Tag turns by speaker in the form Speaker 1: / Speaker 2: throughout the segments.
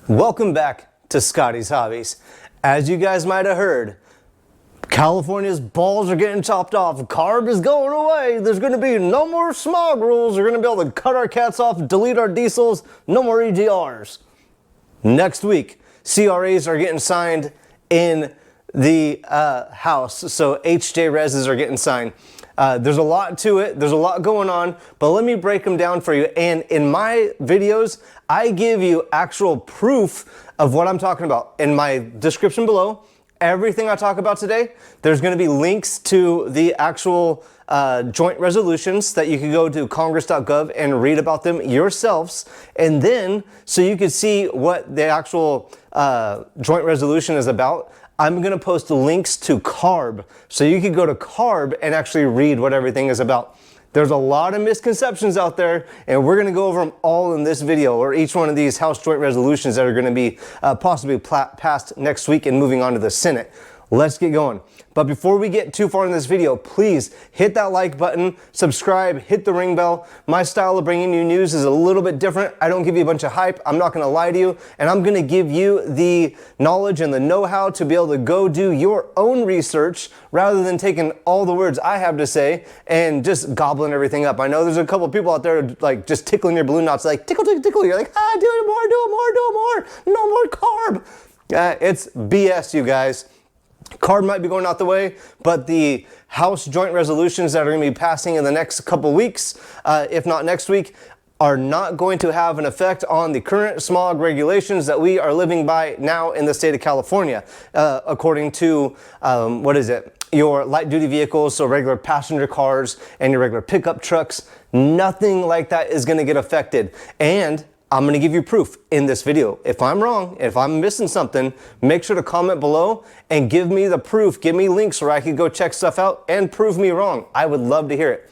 Speaker 1: Welcome back to Scotty's Hobbies. As you guys might have heard, California's balls are getting chopped off. CARB is going away. There's going to be no more smog rules. We're going to be able to cut our cats off, delete our diesels, no more EGRs. Next week, CRAs are getting signed in the House, so HJ Reses are getting signed. There's a lot to it. There's a lot going on, but let me break them down for you. And in my videos, I give you actual proof of what I'm talking about. In my description below, everything I talk about today, there's going to be links to the actual joint resolutions that you can go to congress.gov and read about them yourselves. And then, so you can see what the actual joint resolution is about, I'm going to post links to CARB, so you can go to CARB and actually read what everything is about. There's a lot of misconceptions out there, and we're going to go over them all in this video, or each one of these House joint resolutions that are going to be possibly passed next week and moving on to the Senate. Let's get going. But before we get too far in this video, please hit that like button, subscribe, hit the ring bell. My style of bringing you news is a little bit different. I don't give you a bunch of hype. I'm not going to lie to you, and I'm going to give you the knowledge and the know-how to be able to go do your own research rather than taking all the words I have to say and just gobbling everything up. I know there's a couple of people out there like just tickling your balloon knots, like tickle, tickle, tickle. You're like, do it more, do it more, do it more. No more CARB. It's BS, you guys. CARB might be going out the way, but the House joint resolutions that are going to be passing in the next couple weeks, if not next week, are not going to have an effect on the current smog regulations that we are living by now in the state of California, according to, your light duty vehicles, so regular passenger cars and your regular pickup trucks. Nothing like that is going to get affected. And I'm going to give you proof in this video. If I'm wrong, if I'm missing something, make sure to comment below and give me the proof. Give me links where I can go check stuff out and prove me wrong. I would love to hear it.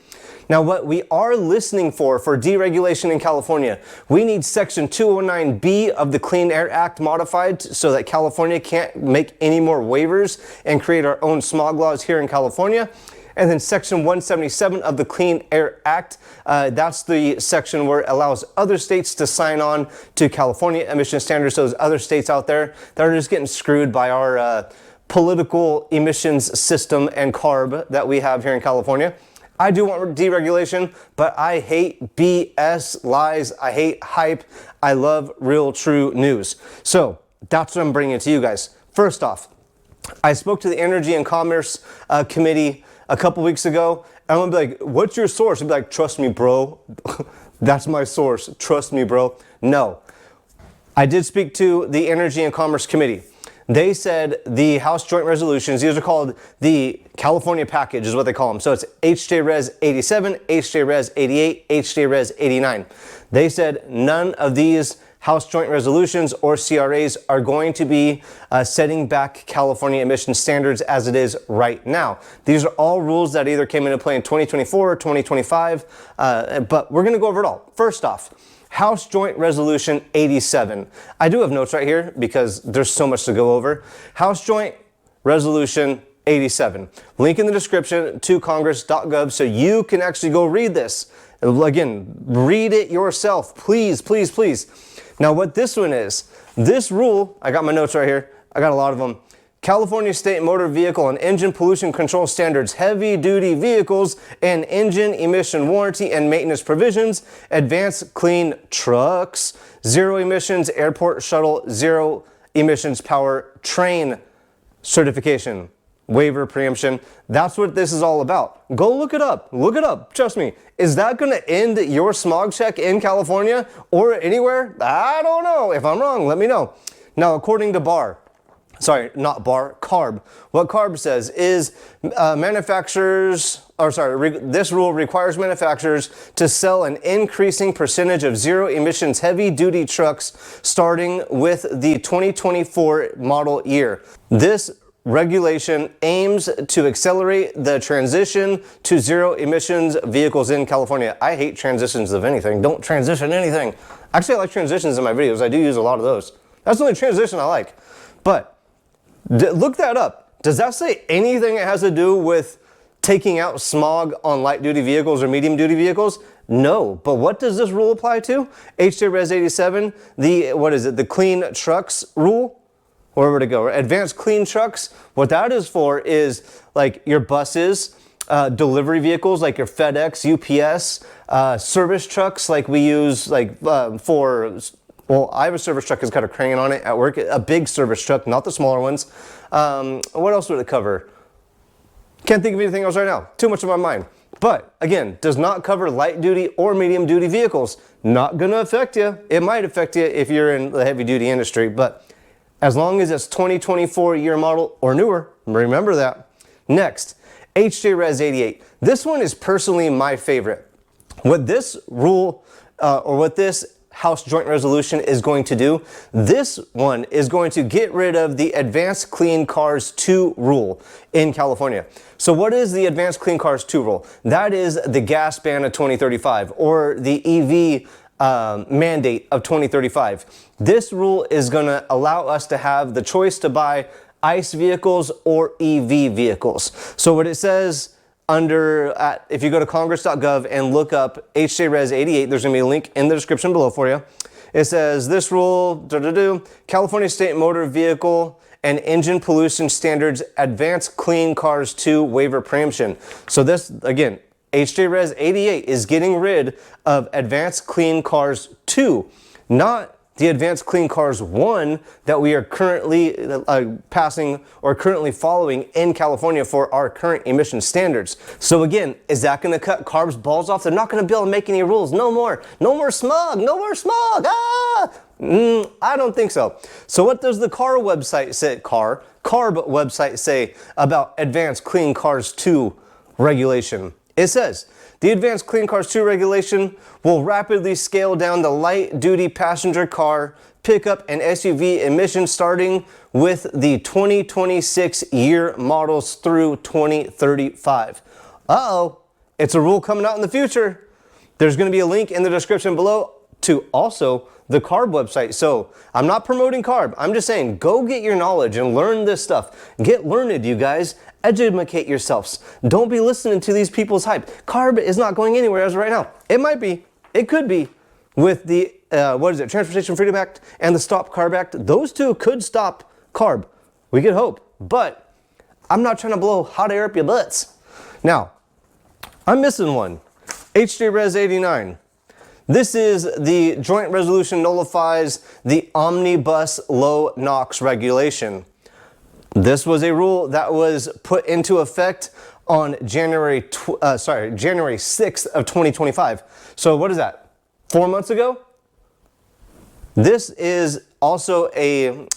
Speaker 1: Now, what we are listening for deregulation in California, we need Section 209B of the Clean Air Act modified so that California can't make any more waivers and create our own smog laws here in California. And then Section 177 of the Clean Air Act, that's the section where it allows other states to sign on to California emission standards. So those other states out there that are just getting screwed by our political emissions system and CARB that we have here in California. I do want deregulation, but I hate BS, lies. I hate hype. I love real, true news. So that's what I'm bringing to you guys. First off, I spoke to the Energy and Commerce Committee a couple weeks ago, and I'm gonna be like, what's your source? I'd be like, trust me, bro. That's my source. Trust me, bro. No. I did speak to the Energy and Commerce Committee. They said the House joint resolutions, these are called the California package is what they call them. So it's HJ Res 87, HJ Res 88, HJ Res 89. They said none of these House joint resolutions or CRAs are going to be setting back California emission standards as it is right now. These are all rules that either came into play in 2024 or 2025, but we're going to go over it all. First off, House Joint Resolution 87. I do have notes right here because there's so much to go over. House Joint Resolution 87. Link in the description to congress.gov so you can actually go read this. Again, read it yourself. Please, please, please. Now what this one is, this rule, I got my notes right here. I got a lot of them. California State Motor Vehicle and Engine Pollution Control Standards, Heavy Duty Vehicles and Engine Emission Warranty and Maintenance Provisions, Advanced Clean Trucks, Zero Emissions Airport Shuttle, Zero Emissions Power Train Certification, Waiver Preemption. That's what this is all about. Go look it up. Look it up. Trust me. Is that going to end your smog check in California or anywhere? I don't know. If I'm wrong, let me know. Now, according to CARB. What CARB says is this rule requires manufacturers to sell an increasing percentage of zero emissions heavy duty trucks starting with the 2024 model year. This regulation aims to accelerate the transition to zero emissions vehicles in California. I hate transitions of anything. Don't transition anything. Actually, I like transitions in my videos. I do use a lot of those. That's the only transition I like. But look that up. Does that say anything that has to do with taking out smog on light duty vehicles or medium duty vehicles? No. But what does this rule apply to? HJ Res 87, the clean trucks rule? Where would it go? Advanced clean trucks. What that is for is like your buses, delivery vehicles like your FedEx, UPS, service trucks like we use like well, I have a service truck that's got a crane on it at work, a big service truck, not the smaller ones. What else would it cover? Can't think of anything else right now. Too much on my mind. But again, does not cover light duty or medium duty vehicles. Not gonna affect you. It might affect you if you're in the heavy duty industry, but as long as it's 2024 year model or newer, remember that. Next, HJ Res 88. This one is personally my favorite. What this rule, or what this House Joint Resolution is going to do, this one is going to get rid of the Advanced Clean Cars 2 rule in California. So what is the Advanced Clean Cars 2 rule? That is the gas ban of 2035 or the EV mandate of 2035. This rule is going to allow us to have the choice to buy ICE vehicles or EV vehicles. So what it says if you go to congress.gov and look up HJ Res 88, there's going to be a link in the description below for you. It says this rule, California State Motor Vehicle and Engine Pollution Standards Advanced Clean Cars 2 Waiver Preemption. So this, again, HJ Res 88 is getting rid of Advanced Clean Cars 2, not the Advanced Clean Cars 1 that we are currently passing or currently following in California for our current emission standards. So again, is that going to cut CARB's balls off? They're not going to be able to make any rules. No more smog, no more smog. I don't think so. So what does the CARB website say about Advanced Clean Cars 2 regulation? It says, the Advanced Clean Cars 2 regulation will rapidly scale down the light-duty passenger car, pickup, and SUV emissions starting with the 2026 year models through 2035. Uh-oh, it's a rule coming out in the future. There's going to be a link in the description below to also the CARB website. So I'm not promoting CARB. I'm just saying, go get your knowledge and learn this stuff. Get learned, you guys. Educate yourselves. Don't be listening to these people's hype. CARB is not going anywhere as of right now. It might be. It could be with the, Transportation Freedom Act and the Stop CARB Act. Those two could stop CARB. We could hope. But I'm not trying to blow hot air up your butts. Now, I'm missing one. HJ Res 89. This is the joint resolution nullifies the omnibus low NOx regulation. This was a rule that was put into effect on January 6th of 2025. So what is that? 4 months ago? This is also a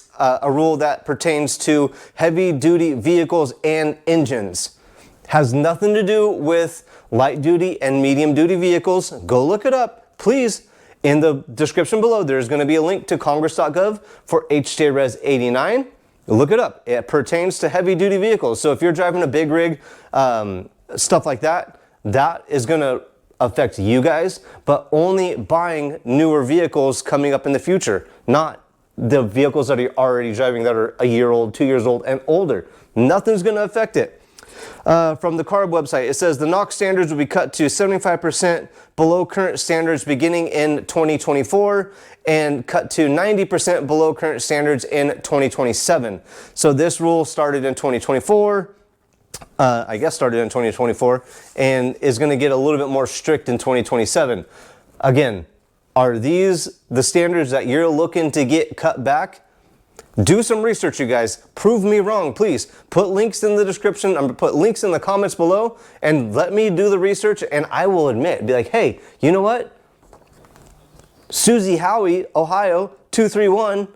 Speaker 1: rule that pertains to heavy duty vehicles and engines. Has nothing to do with light duty and medium duty vehicles. Go look it up. Please, in the description below, there's going to be a link to congress.gov for HJ Res 89. Look it up. It pertains to heavy duty vehicles. So if you're driving a big rig, stuff like that, that is going to affect you guys, but only buying newer vehicles coming up in the future, not the vehicles that you're already driving that are a year old, 2 years old, and older. Nothing's going to affect it. From the CARB website, it says the NOx standards will be cut to 75% below current standards beginning in 2024 and cut to 90% below current standards in 2027. So this rule started in 2024, started in 2024, and is going to get a little bit more strict in 2027. Again, are these the standards that you're looking to get cut back? Do some research, you guys. Prove me wrong, please. Put links in the description, put links in the comments below, and let me do the research, and I will admit, be like, hey, you know what? Susie Howie, Ohio, 231,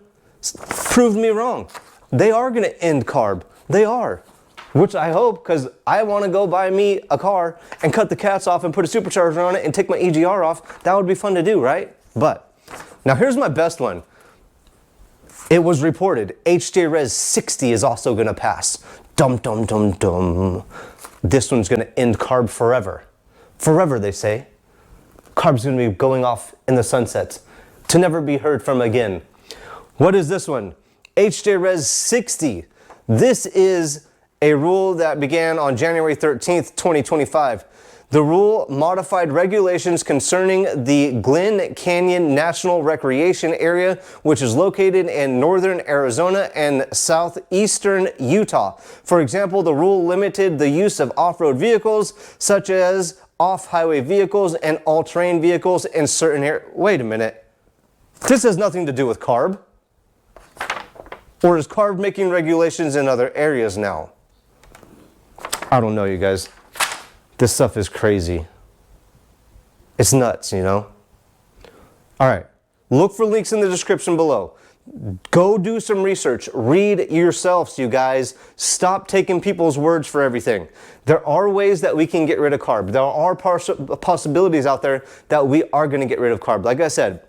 Speaker 1: proved me wrong. They are going to end CARB. They are. Which I hope, because I want to go buy me a car and cut the cats off and put a supercharger on it and take my EGR off. That would be fun to do, right? But now here's my best one. It was reported HJ Res 60 is also going to pass. Dum, dum, dum, dum. This one's going to end CARB forever. Forever, they say. CARB's going to be going off in the sunset to never be heard from again. What is this one? HJ Res 60. This is a rule that began on January 13th, 2025. The rule modified regulations concerning the Glen Canyon National Recreation Area, which is located in northern Arizona and southeastern Utah. For example, the rule limited the use of off-road vehicles, such as off-highway vehicles and all-terrain vehicles in certain areas. Wait a minute. This has nothing to do with CARB. Or is CARB making regulations in other areas now? I don't know, you guys. This stuff is crazy. It's nuts, you know? All right. Look for links in the description below. Go do some research. Read yourselves, you guys. Stop taking people's words for everything. There are ways that we can get rid of CARB. There are possibilities out there that we are going to get rid of CARB. Like I said,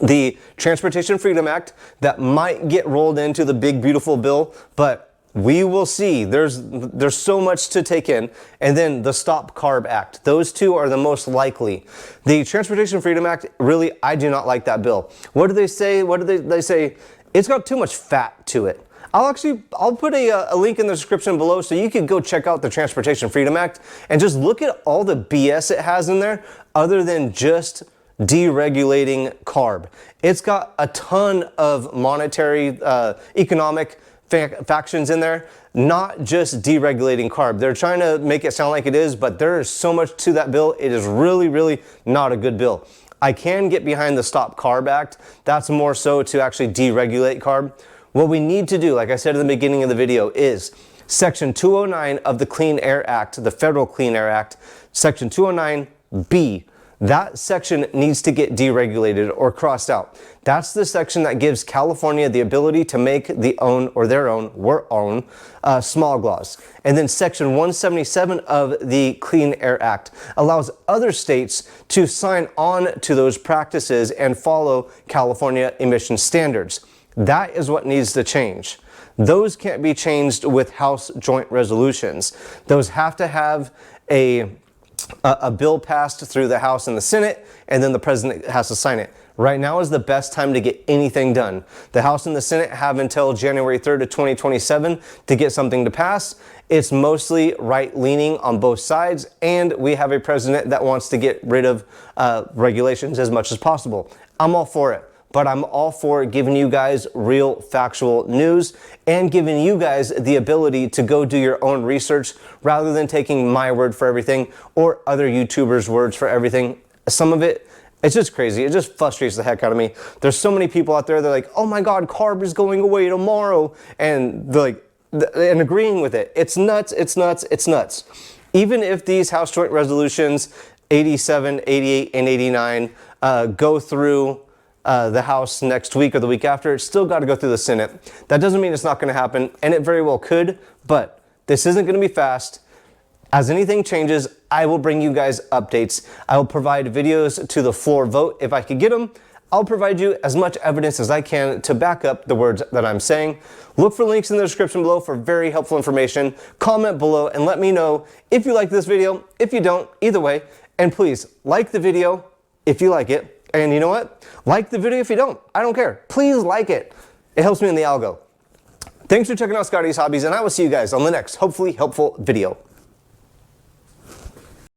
Speaker 1: the Transportation Freedom Act that might get rolled into the big beautiful bill, but we will see. There's so much to take in. And then the Stop CARB Act. Those two are the most likely. The Transportation Freedom Act, really, I do not like that bill. What do they say? What do they say? It's got too much fat to it. I'll put a link in the description below so you can go check out the Transportation Freedom Act and just look at all the BS it has in there other than just deregulating CARB. It's got a ton of monetary, economic factions in there, not just deregulating CARB. They're trying to make it sound like it is, but there is so much to that bill. It is really, really not a good bill. I can get behind the Stop CARB Act. That's more so to actually deregulate CARB. What we need to do, like I said in the beginning of the video, is Section 209 of the Clean Air Act, the Federal Clean Air Act, Section 209B. That section needs to get deregulated or crossed out. That's the section that gives California the ability to make their own smog laws. And then Section 177 of the Clean Air Act allows other states to sign on to those practices and follow California emission standards. That is what needs to change. Those can't be changed with House joint resolutions. Those have to have a bill passed through the House and the Senate, and then the president has to sign it. Right now is the best time to get anything done. The House and the Senate have until January 3rd of 2027 to get something to pass. It's mostly right-leaning on both sides, and we have a president that wants to get rid of regulations as much as possible. I'm all for it. But I'm all for giving you guys real factual news and giving you guys the ability to go do your own research rather than taking my word for everything or other YouTubers' words for everything. Some of it, it's just crazy. It just frustrates the heck out of me. There's so many people out there, they're like, oh my God, CARB is going away tomorrow. And they're like, and agreeing with it. It's nuts, it's nuts, it's nuts. Even if these House Joint Resolutions 87, 88, and 89 go through the House next week or the week after, it's still got to go through the Senate. That doesn't mean it's not going to happen, and it very well could, but this isn't going to be fast. As anything changes, I will bring you guys updates. I will provide videos to the floor vote if I could get them. I'll provide you as much evidence as I can to back up the words that I'm saying. Look for links in the description below for very helpful information. Comment below and let me know if you like this video, if you don't, either way. And please like the video if you like it. And you know what? Like the video if you don't. I don't care. Please like it. It helps me in the algo. Thanks for checking out Scotty's Hobbies, and I will see you guys on the next, hopefully helpful video.